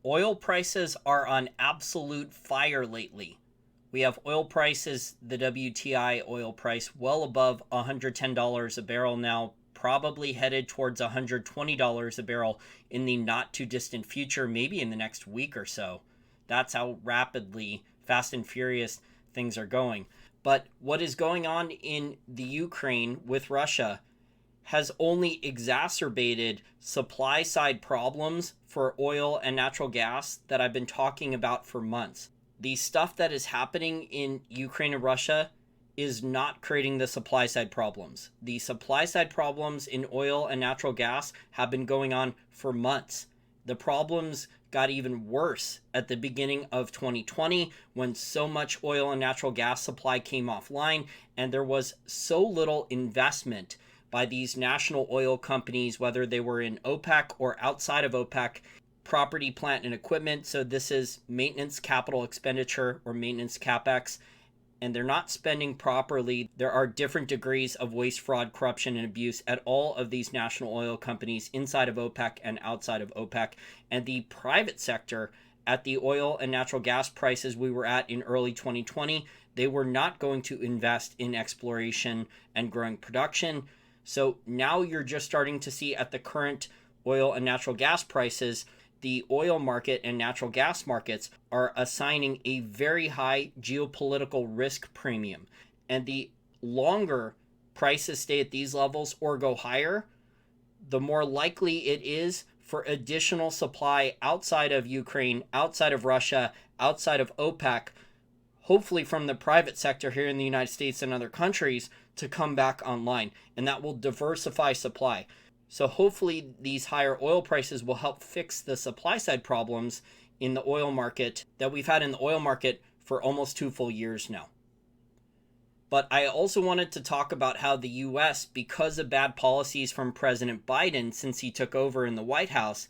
Oil prices are on absolute fire lately. We have oil prices, the WTI oil price, well above $110 a barrel now, probably headed towards $120 a barrel in the not too distant future, maybe in the next week or so. That's how rapidly, fast and furious things are going. But what is going on in the Ukraine with Russia has only exacerbated supply side problems for oil and natural gas that I've been talking about for months. The stuff that is happening in Ukraine and Russia is not creating the supply side problems. The supply side problems in oil and natural gas have been going on for months. The problems got even worse at the beginning of 2020 when so much oil and natural gas supply came offline and there was so little investment by these national oil companies, whether they were in OPEC or outside of OPEC, property, plant, and equipment. So this is maintenance capital expenditure or maintenance capex, and they're not spending properly. There are different degrees of waste, fraud, corruption, and abuse at all of these national oil companies inside of OPEC and outside of OPEC. And the private sector, at the oil and natural gas prices we were at in early 2020, they were not going to invest in exploration and growing production. So now you're just starting to see at the current oil and natural gas prices, the oil market and natural gas markets are assigning a very high geopolitical risk premium. And the longer prices stay at these levels or go higher, the more likely it is for additional supply outside of Ukraine, outside of Russia, outside of OPEC, hopefully from the private sector here in the United States and other countries, to come back online. And that will diversify supply. So hopefully these higher oil prices will help fix the supply side problems in the oil market that we've had in the oil market for almost 2 full years now. But I also wanted to talk about how the US, because of bad policies from President Biden since he took over in the White House,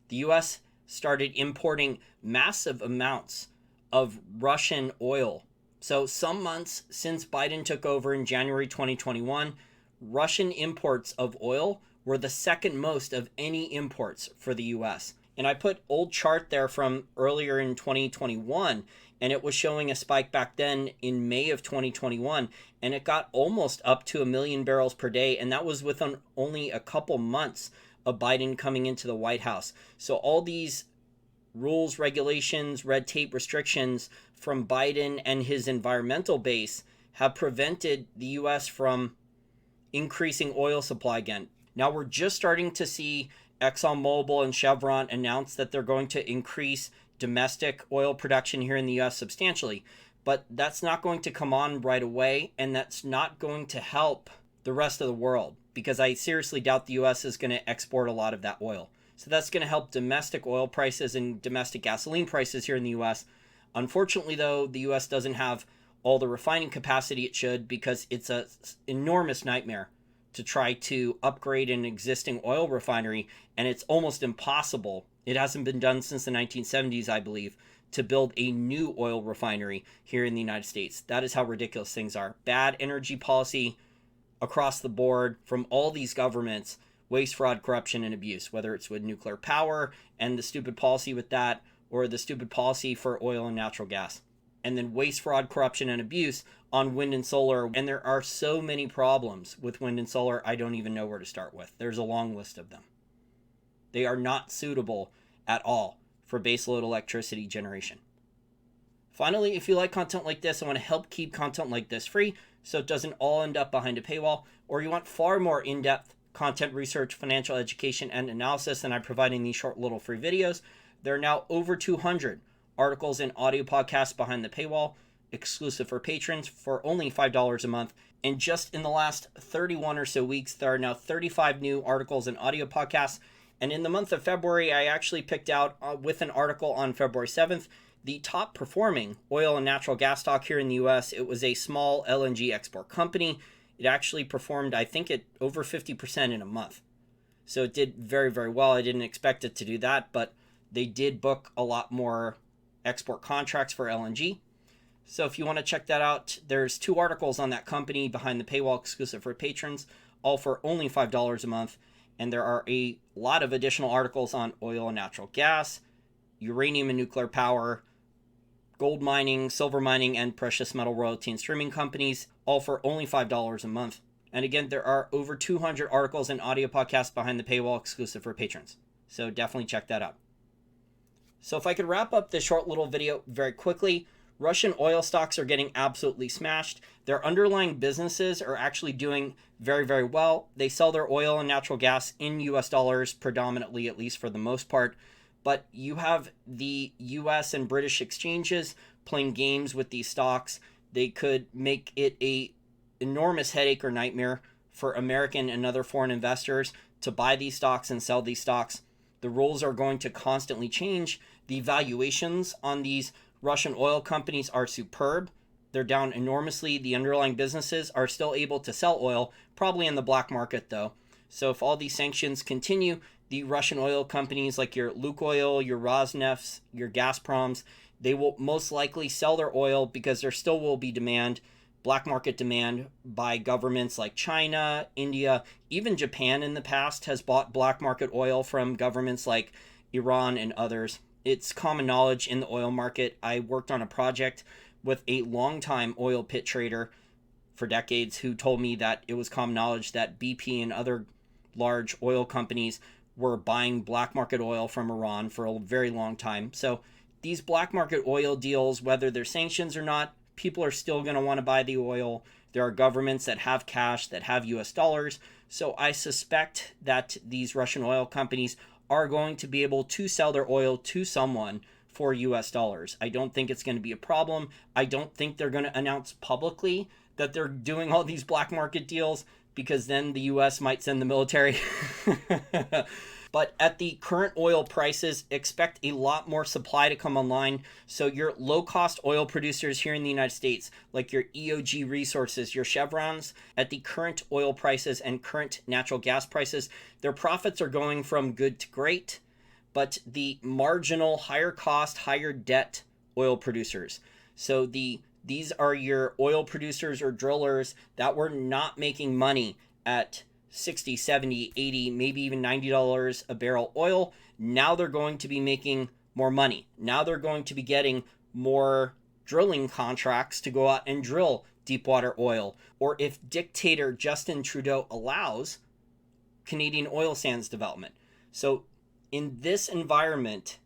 the US started importing massive amounts of Russian oil. So some months since Biden took over in January 2021, Russian imports of oil were the second most of any imports for the US. And I put old chart there from earlier in 2021, and it was showing a spike back then in May of 2021, and it got almost up to 1 million barrels per day, and that was within only a couple months of Biden coming into the White House. So all these rules, regulations, red tape, restrictions from Biden and his environmental base have prevented the US from increasing oil supply again. Now we're just starting to see ExxonMobil and Chevron announce that they're going to increase domestic oil production here in the US substantially, but that's not going to come on right away, and that's not going to help the rest of the world, because I seriously doubt the US is going to export a lot of that oil. So that's going to help domestic oil prices and domestic gasoline prices here in the US. Unfortunately, though, the US doesn't have all the refining capacity it should, because it's an enormous nightmare to try to upgrade an existing oil refinery, and it's almost impossible. It hasn't been done since the 1970s, I believe, to build a new oil refinery here in the United States. That is how ridiculous things are. Bad energy policy across the board from all these governments, waste, fraud, corruption, and abuse, whether it's with nuclear power and the stupid policy with that, or the stupid policy for oil and natural gas. And then waste, fraud, corruption, and abuse on wind and solar. And there are so many problems with wind and solar, I don't even know where to start with. There's a long list of them. They are not suitable at all for baseload electricity generation. Finally, if you like content like this, I want to help keep content like this free so it doesn't all end up behind a paywall, or you want far more in-depth content research, financial education, and analysis than I'm providing these short little free videos. There are now over 200 articles and audio podcasts behind the paywall, exclusive for patrons, for only $5 a month. And just in the last 31 or so weeks, there are now 35 new articles and audio podcasts. And in the month of February, I actually picked out, with an article on February 7th, the top performing oil and natural gas stock here in the US. It was a small LNG export company. It actually performed, I think, at over 50% in a month. So it did very, very well. I didn't expect it to do that, but they did book a lot more export contracts for LNG. So if you want to check that out, there's 2 articles on that company behind the paywall, exclusive for patrons, all for only $5 a month. And there are a lot of additional articles on oil and natural gas, uranium and nuclear power, gold mining, silver mining, and precious metal royalty and streaming companies, all for only $5 a month. And again, there are over 200 articles and audio podcasts behind the paywall exclusive for patrons. So definitely check that out. So if I could wrap up this short little video very quickly, Russian oil stocks are getting absolutely smashed. Their underlying businesses are actually doing very, very well. They sell their oil and natural gas in US dollars predominantly, at least for the most part. But you have the US and British exchanges playing games with these stocks. They could make it a enormous headache or nightmare for American and other foreign investors to buy these stocks and sell these stocks. The rules are going to constantly change. The valuations on these Russian oil companies are superb. They're down enormously. The underlying businesses are still able to sell oil, probably in the black market though. So if all these sanctions continue, the Russian oil companies like your Lukoil, your Rosnefts, your Gazproms, they will most likely sell their oil because there still will be demand, black market demand by governments like China, India, even Japan in the past has bought black market oil from governments like Iran and others. It's common knowledge in the oil market. I worked on a project with a longtime oil pit trader for decades who told me that it was common knowledge that BP and other large oil companies were buying black market oil from Iran for a very long time. So these black market oil deals, whether they're sanctions or not, people are still going to want to buy the oil. There are governments that have cash, that have US dollars. So I suspect that these Russian oil companies are going to be able to sell their oil to someone for US dollars. I don't think it's going to be a problem. I don't think they're going to announce publicly that they're doing all these black market deals, because then the US might send the military. But at the current oil prices, expect a lot more supply to come online. So your low-cost oil producers here in the United States, like your EOG Resources, your Chevrons, at the current oil prices and current natural gas prices, their profits are going from good to great. But the marginal higher cost, higher debt oil producers, so these are your oil producers or drillers that were not making money at 60, 70, 80, maybe even $90 a barrel oil. Now they're going to be making more money. Now they're going to be getting more drilling contracts to go out and drill deep water oil. Or if dictator Justin Trudeau allows, Canadian oil sands development. So in this environment,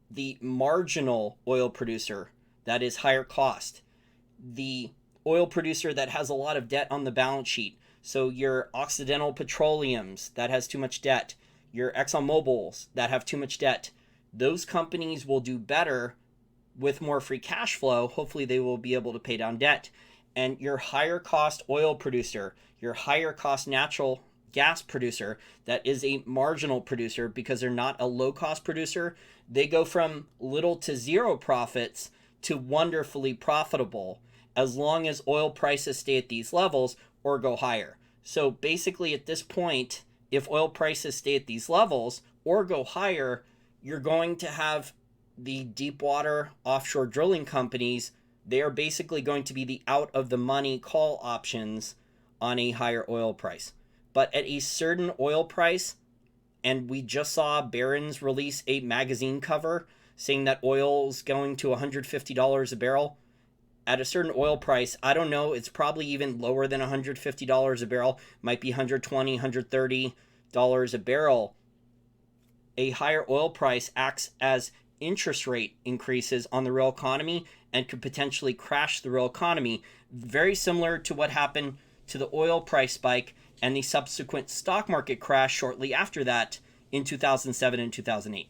the marginal oil producer that is higher cost, the oil producer that has a lot of debt on the balance sheet, so your Occidental Petroleums that has too much debt, your ExxonMobils that have too much debt, those companies will do better with more free cash flow. Hopefully they will be able to pay down debt. And your higher cost oil producer, your higher cost natural gas producer that is a marginal producer because they're not a low cost producer, they go from little to zero profits to wonderfully profitable as long as oil prices stay at these levels or go higher. So basically at this point, if oil prices stay at these levels or go higher, you're going to have the deep water offshore drilling companies. They are basically going to be the out of the money call options on a higher oil price. But at a certain oil price, and we just saw Barron's release a magazine cover saying that oil's going to $150 a barrel. At a certain oil price, I don't know, it's probably even lower than $150 a barrel, might be $120, $130 a barrel. A higher oil price acts as interest rate increases on the real economy and could potentially crash the real economy, very similar to what happened to the oil price spike and the subsequent stock market crash shortly after that in 2007 and 2008.